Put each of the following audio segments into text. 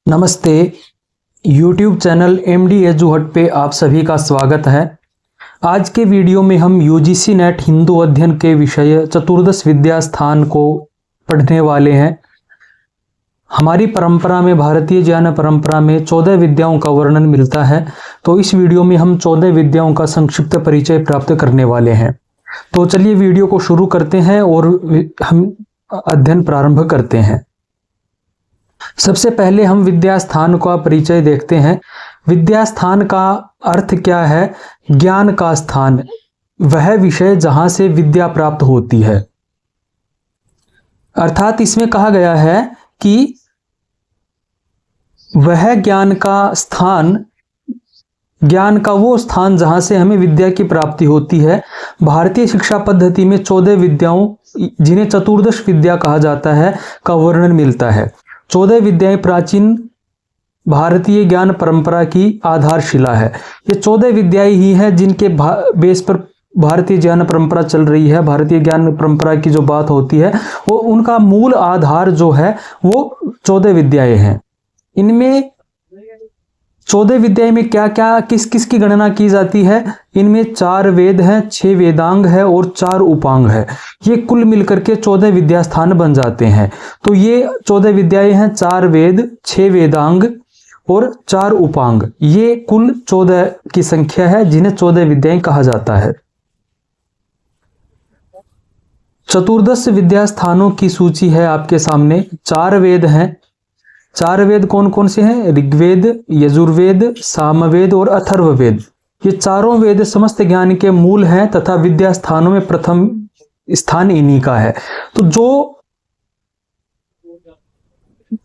नमस्ते। YouTube channel MD एजुहट पे आप सभी का स्वागत है। आज के वीडियो में हम UGC नेट हिंदू अध्ययन के विषय चतुर्दश विद्या स्थान को पढ़ने वाले हैं। हमारी परंपरा में, भारतीय ज्ञान परंपरा में 14 विद्याओं का वर्णन मिलता है। तो इस वीडियो में हम 14 विद्याओं का संक्षिप्त परिचय प्राप्त करने वाले हैं। तो चलिए वीडियो को शुरू करते हैं और हम अध्ययन प्रारंभ करते हैं। सबसे पहले हम विद्या स्थान का परिचय देखते हैं। विद्या स्थान का अर्थ क्या है? ज्ञान का स्थान, वह विषय जहां से विद्या प्राप्त होती है। अर्थात इसमें कहा गया है कि वह ज्ञान का स्थान, ज्ञान का वो स्थान जहां से हमें विद्या की प्राप्ति होती है। भारतीय शिक्षा पद्धति में 14 विद्याओं, जिन्हें चतुर्दश विद्या कहा जाता है, का वर्णन मिलता है। 14 विद्याएं प्राचीन भारतीय ज्ञान परंपरा की आधारशिला है। ये 14 विद्याएं ही हैं जिनके बेस पर भारतीय ज्ञान परंपरा चल रही है। भारतीय ज्ञान परंपरा की जो बात होती है वो उनका मूल आधार जो है वो 14 विद्याएं हैं। इनमें 14 विद्याएं में क्या क्या, किस किस की गणना की जाती है? इनमें 4 वेद हैं, 6 वेदांग है और 4 उपांग है। ये कुल मिलकर के 14 विद्या स्थान बन जाते हैं। तो ये 14 विद्याएं हैं, 4 वेद, 6 वेदांग और 4 उपांग। ये कुल 14 की संख्या है जिन्हें 14 विद्याएं कहा जाता है। चतुर्दश विद्या स्थानों की सूची है आपके सामने। 4 वेद हैं। 4 वेद कौन कौन से हैं? ऋग्वेद, यजुर्वेद, सामवेद और अथर्ववेद। ये चारों वेद समस्त ज्ञान के मूल हैं तथा विद्या स्थानों में प्रथम स्थान इन्हीं का है। तो जो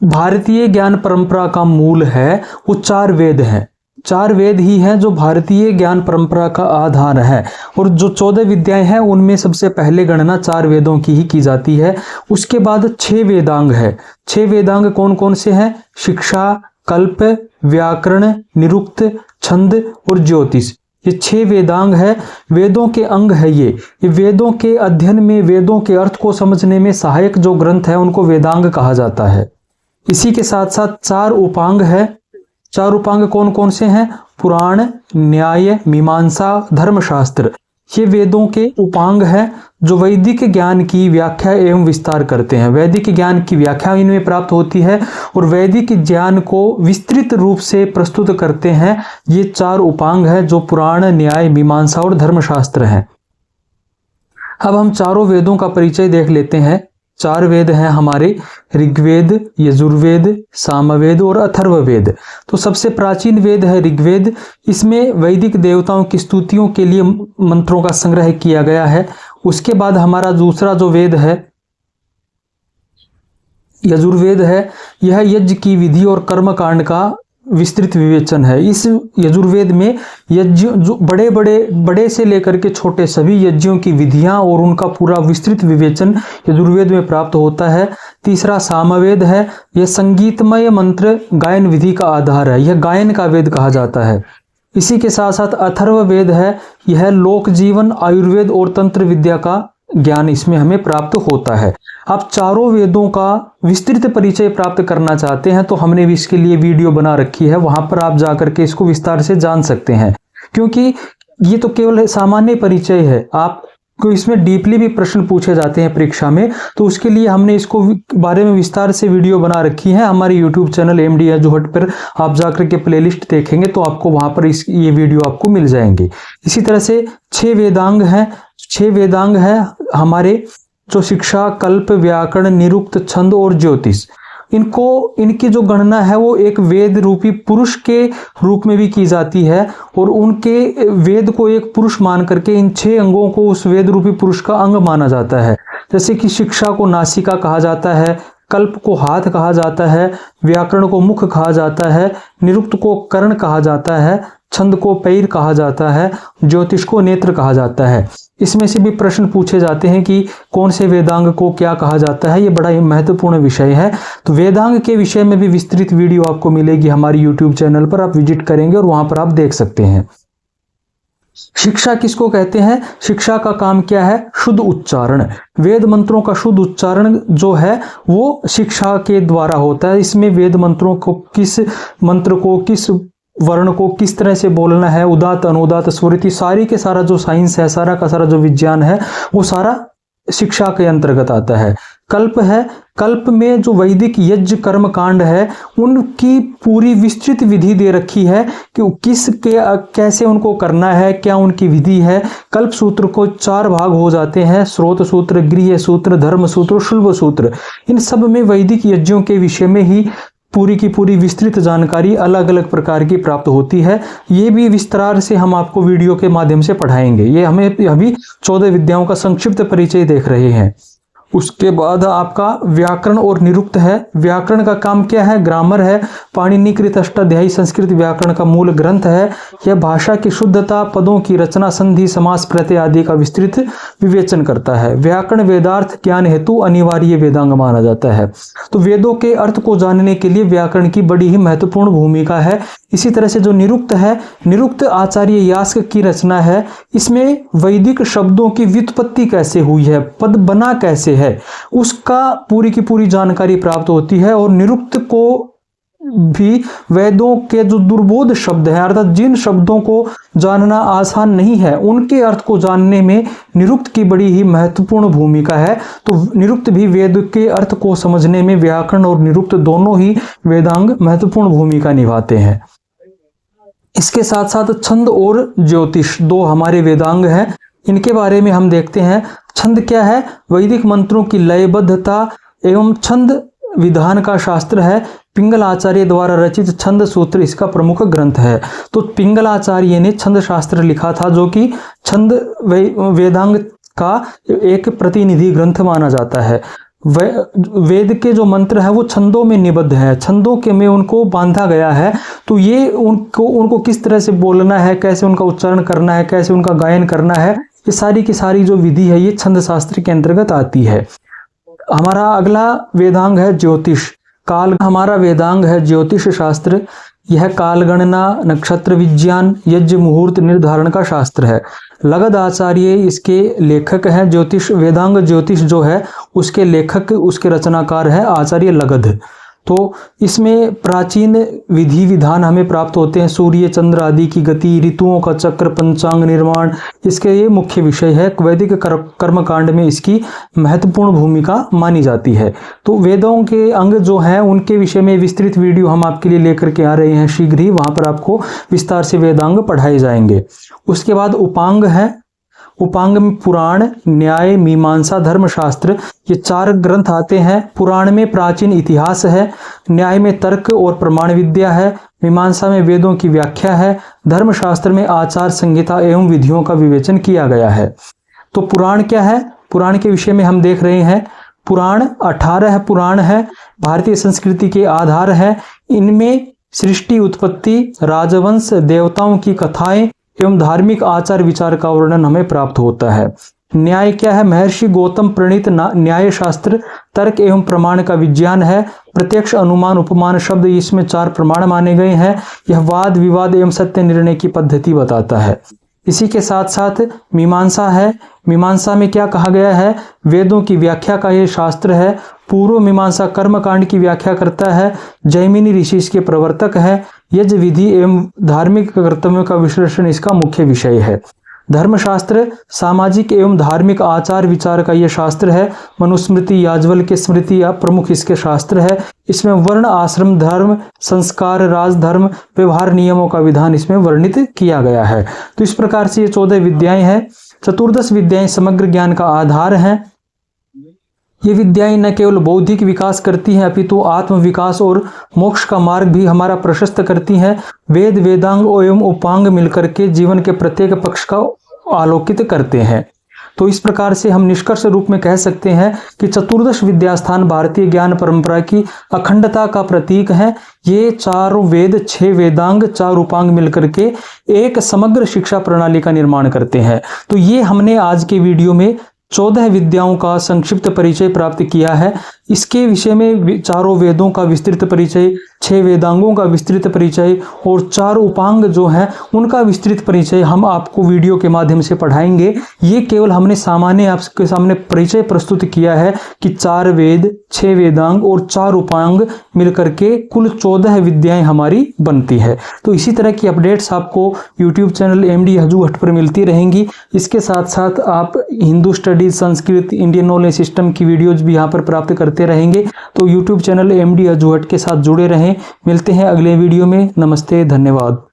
भारतीय ज्ञान परंपरा का मूल है वो 4 वेद हैं। 4 वेद ही हैं जो भारतीय ज्ञान परंपरा का आधार है। और जो 14 विद्याएं हैं उनमें सबसे पहले गणना 4 वेदों की ही की जाती है। उसके बाद 6 वेदांग है। 6 वेदांग कौन कौन से हैं? शिक्षा, कल्प, व्याकरण, निरुक्त, छंद और ज्योतिष। ये 6 वेदांग है, वेदों के अंग है। ये वेदों के अध्ययन में, वेदों के अर्थ को समझने में सहायक जो ग्रंथ है उनको वेदांग कहा जाता है। इसी के साथ साथ 4 उपांग है। 4 उपांग कौन कौन से हैं? पुराण, न्याय, मीमांसा, धर्मशास्त्र। ये वेदों के उपांग हैं जो वैदिक ज्ञान की व्याख्या एवं विस्तार करते हैं। वैदिक ज्ञान की व्याख्या इनमें प्राप्त होती है और वैदिक ज्ञान को विस्तृत रूप से प्रस्तुत करते हैं। ये 4 उपांग हैं जो पुराण, न्याय, मीमांसा और धर्मशास्त्र हैं। अब हम चारों वेदों का परिचय देख लेते हैं। 4 वेद हैं हमारे, ऋग्वेद, यजुर्वेद, सामवेद और अथर्ववेद। तो सबसे प्राचीन वेद है ऋग्वेद। इसमें वैदिक देवताओं की स्तुतियों के लिए मंत्रों का संग्रह किया गया है। उसके बाद हमारा दूसरा जो वेद है यजुर्वेद है। यह यज्ञ की विधि और कर्म कांड का विस्तृत विवेचन है। इस यजुर्वेद में यज्ञ, जो बड़े से लेकर के छोटे सभी यज्ञों की विधियां और उनका पूरा विस्तृत विवेचन यजुर्वेद में प्राप्त होता है। तीसरा सामवेद है। यह संगीतमय मंत्र गायन विधि का आधार है। यह गायन का वेद कहा जाता है। इसी के साथ साथ अथर्ववेद है। यह लोक जीवन, आयुर्वेद और तंत्र विद्या का ज्ञान इसमें हमें प्राप्त होता है। आप चारों वेदों का विस्तृत परिचय प्राप्त करना चाहते हैं तो हमने भी इसके लिए वीडियो बना रखी है, वहां पर आप जाकर के इसको विस्तार से जान सकते हैं। क्योंकि ये तो केवल सामान्य परिचय है, आपको इसमें डीपली भी प्रश्न पूछे जाते हैं परीक्षा में, तो उसके लिए हमने इसको बारे में विस्तार से वीडियो बना रखी है। हमारे YouTube चैनल MD एजुहट पर आप जाकर के प्लेलिस्ट देखेंगे तो आपको वहां पर ये वीडियो आपको मिल जाएंगे। इसी तरह से 6 वेदांग हैं। 6 वेदांग है हमारे, जो शिक्षा, कल्प, व्याकरण, निरुक्त, छंद और ज्योतिष। इनकी जो गणना है वो एक वेद रूपी पुरुष के रूप में भी की जाती है और उनके वेद को एक पुरुष मान करके इन 6 अंगों को उस वेद रूपी पुरुष का अंग माना जाता है। जैसे कि शिक्षा को नासिका कहा जाता है, कल्प को हाथ कहा जाता है, व्याकरण को मुख कहा जाता है, निरुक्त को कर्ण कहा जाता है, छंद को पैर कहा जाता है, ज्योतिष को नेत्र कहा जाता है। इसमें से भी प्रश्न पूछे जाते हैं कि कौन से वेदांग को क्या कहा जाता है। ये बड़ा ही महत्वपूर्ण विषय है। तो वेदांग के विषय में भी विस्तृत वीडियो आपको मिलेगी हमारी YouTube चैनल पर, आप विजिट करेंगे और वहां पर आप देख सकते हैं। शिक्षा किसको कहते हैं? शिक्षा का काम क्या है? शुद्ध उच्चारण। वेद मंत्रों का शुद्ध उच्चारण जो है वो शिक्षा के द्वारा होता है। इसमें वेद मंत्रों को, किस मंत्र को, किस वर्ण को किस तरह से बोलना है, उदात अनुदात स्वरिति, सारी के सारा जो साइंस है, सारा का सारा जो विज्ञान है, वो सारा शिक्षा के अंतर्गत आता है। कल्प है, कल्प में जो वैदिक यज्ञ कर्म कांड है उनकी पूरी विस्तृत विधि दे रखी है कि किस के कैसे उनको करना है, क्या उनकी विधि है। कल्प सूत्र को 4 भाग हो जाते हैं, स्रोत सूत्र, गृह सूत्र, धर्म सूत्र, शुल्ब सूत्र। इन सब में वैदिक यज्ञों के विषय में ही पूरी की पूरी विस्तृत जानकारी अलग अलग प्रकार की प्राप्त होती है। ये भी विस्तार से हम आपको वीडियो के माध्यम से पढ़ाएंगे। ये हमें अभी 14 विद्याओं का संक्षिप्त परिचय देख रहे हैं। उसके बाद आपका व्याकरण और निरुक्त है। व्याकरण का काम क्या है? ग्रामर है। पाणिनिकृत अष्टाध्यायी संस्कृत व्याकरण का मूल ग्रंथ है। यह भाषा की शुद्धता, पदों की रचना, संधि, समास, प्रत्यय आदि का विस्तृत विवेचन करता है। व्याकरण वेदार्थ ज्ञान हेतु अनिवार्य वेदांग माना जाता है। तो वेदों के अर्थ को जानने के लिए व्याकरण की बड़ी ही महत्वपूर्ण भूमिका है। इसी तरह से जो निरुक्त है, निरुक्त आचार्य यास्क की रचना है। इसमें वैदिक शब्दों की व्युत्पत्ति कैसे हुई है, पद बना कैसे है, उसका पूरी की पूरी जानकारी प्राप्त होती है। और निरुक्त को भी वेदों के जो दुर्बोध शब्द हैं, अर्थात जिन शब्दों को जानना आसान नहीं है, उनके अर्थ को जानने में निरुक्त की बड़ी ही महत्वपूर्ण भूमिका है। तो निरुक्त भी वेद के अर्थ को समझने में व्याकरण और निरुक्त दोनों ही वेदांग महत्वपूर्ण भूमिका निभाते हैं। इसके साथ साथ छंद और ज्योतिष 2 हमारे वेदांग हैं। इनके बारे में हम देखते हैं। छंद क्या है? वैदिक मंत्रों की लयबद्धता एवं छंद विधान का शास्त्र है। पिंगल आचार्य द्वारा रचित छंद सूत्र इसका प्रमुख ग्रंथ है। तो पिंगल आचार्य ने छंद शास्त्र लिखा था, जो कि छंद वेदांग का एक प्रतिनिधि ग्रंथ माना जाता है। वेद के जो मंत्र है वो छंदों में निबद्ध है, छंदों के में उनको बांधा गया है। तो ये उनको किस तरह से बोलना है, कैसे उनका उच्चारण करना है, कैसे उनका गायन करना है, ये सारी की सारी जो विधि है ये छंद शास्त्र के अंतर्गत आती है। हमारा अगला वेदांग है ज्योतिष। काल हमारा वेदांग है ज्योतिष शास्त्र। यह कालगणना, नक्षत्र विज्ञान, यज्ञ मुहूर्त निर्धारण का शास्त्र है। लगध आचार्य इसके लेखक हैं। ज्योतिष वेदांग ज्योतिष जो है उसके लेखक, उसके रचनाकार है आचार्य लगध। तो इसमें प्राचीन विधि विधान हमें प्राप्त होते हैं। सूर्य चंद्र आदि की गति, ऋतुओं का चक्र, पंचांग निर्माण, इसके ये मुख्य विषय है। वैदिक कर्मकांड में इसकी महत्वपूर्ण भूमिका मानी जाती है। तो वेदों के अंग जो हैं उनके विषय में विस्तृत वीडियो हम आपके लिए लेकर के आ रहे हैं शीघ्र ही। वहां पर आपको विस्तार से वेदांग पढ़ाए जाएंगे। उसके बाद उपांग है। उपांग में पुराण, न्याय, मीमांसा, धर्मशास्त्र, ये 4 ग्रंथ आते हैं। पुराण में प्राचीन इतिहास है, न्याय में तर्क और प्रमाण विद्या है, मीमांसा में वेदों की व्याख्या है, धर्मशास्त्र में आचार संहिता एवं विधियों का विवेचन किया गया है। तो पुराण क्या है? पुराण के विषय में हम देख रहे हैं। पुराण 18 पुराण है, भारतीय संस्कृति के आधार है। इनमें सृष्टि, उत्पत्ति, राजवंश, देवताओं की कथाएं एवं धार्मिक आचार विचार का वर्णन हमें प्राप्त होता है। न्याय क्या है? महर्षि गौतम प्रणीत न्याय शास्त्र तर्क एवं प्रमाण का विज्ञान है। प्रत्यक्ष, अनुमान, उपमान शब्द इसमें 4 प्रमाण माने गए हैं। यह वाद विवाद एवं सत्य निर्णय की पद्धति बताता है। इसी के साथ साथ मीमांसा है। मीमांसा में क्या कहा गया है? वेदों की व्याख्या का यह शास्त्र है। पूर्व मीमांसा कर्मकांड की व्याख्या करता है। जैमिनी ऋषि इसके प्रवर्तक है। यज्ञ विधि एवं धार्मिक कर्तव्यों का विश्लेषण इसका मुख्य विषय है। धर्मशास्त्र सामाजिक एवं धार्मिक आचार विचार का यह शास्त्र है। मनुस्मृति, याज्ञवल्क्य स्मृति प्रमुख इसके शास्त्र है। इसमें वर्ण, आश्रम, धर्म, संस्कार, राजधर्म, व्यवहार नियमों का विधान इसमें वर्णित किया गया है। तो इस प्रकार से ये 14 विद्याएं हैं। चतुर्दश विद्याएं समग्र ज्ञान का आधार हैं। ये विद्याएं न केवल बौद्धिक विकास करती हैं अपितु आत्म विकास और मोक्ष का मार्ग भी हमारा प्रशस्त करती हैं। वेद, वेदांग एवं उपांग मिलकर के जीवन के प्रत्येक पक्ष का आलोकित करते हैं। तो इस प्रकार से हम निष्कर्ष रूप में कह सकते हैं कि चतुर्दश विद्यास्थान भारतीय ज्ञान परंपरा की अखंडता का प्रतीक है। ये 4 वेद, 6 वेदांग, 4 उपांग मिलकर के एक समग्र शिक्षा प्रणाली का निर्माण करते हैं। तो ये हमने आज के वीडियो में 14 विद्याओं का संक्षिप्त परिचय प्राप्त किया है। इसके विषय में चारों वेदों का विस्तृत परिचय, 6 वेदांगों का विस्तृत परिचय और 4 उपांग जो हैं उनका विस्तृत परिचय हम आपको वीडियो के माध्यम से पढ़ाएंगे। ये केवल हमने सामान्य आपके सामने परिचय प्रस्तुत किया है कि 4 वेद, 6 वेदांग और 4 उपांग मिलकर के कुल 14 विद्याएं हमारी बनती है। तो इसी तरह की अपडेट्स आपको यूट्यूब चैनल MD हजू भट्ट पर मिलती रहेंगी। इसके साथ साथ आप Hindu studies, Sanskrit, Indian knowledge system की वीडियोज भी यहाँ पर प्राप्त करते रहेंगे। तो यूट्यूब चैनल MD हजू भट्ट के साथ जुड़े रहें। मिलते हैं अगले वीडियो में। नमस्ते, धन्यवाद।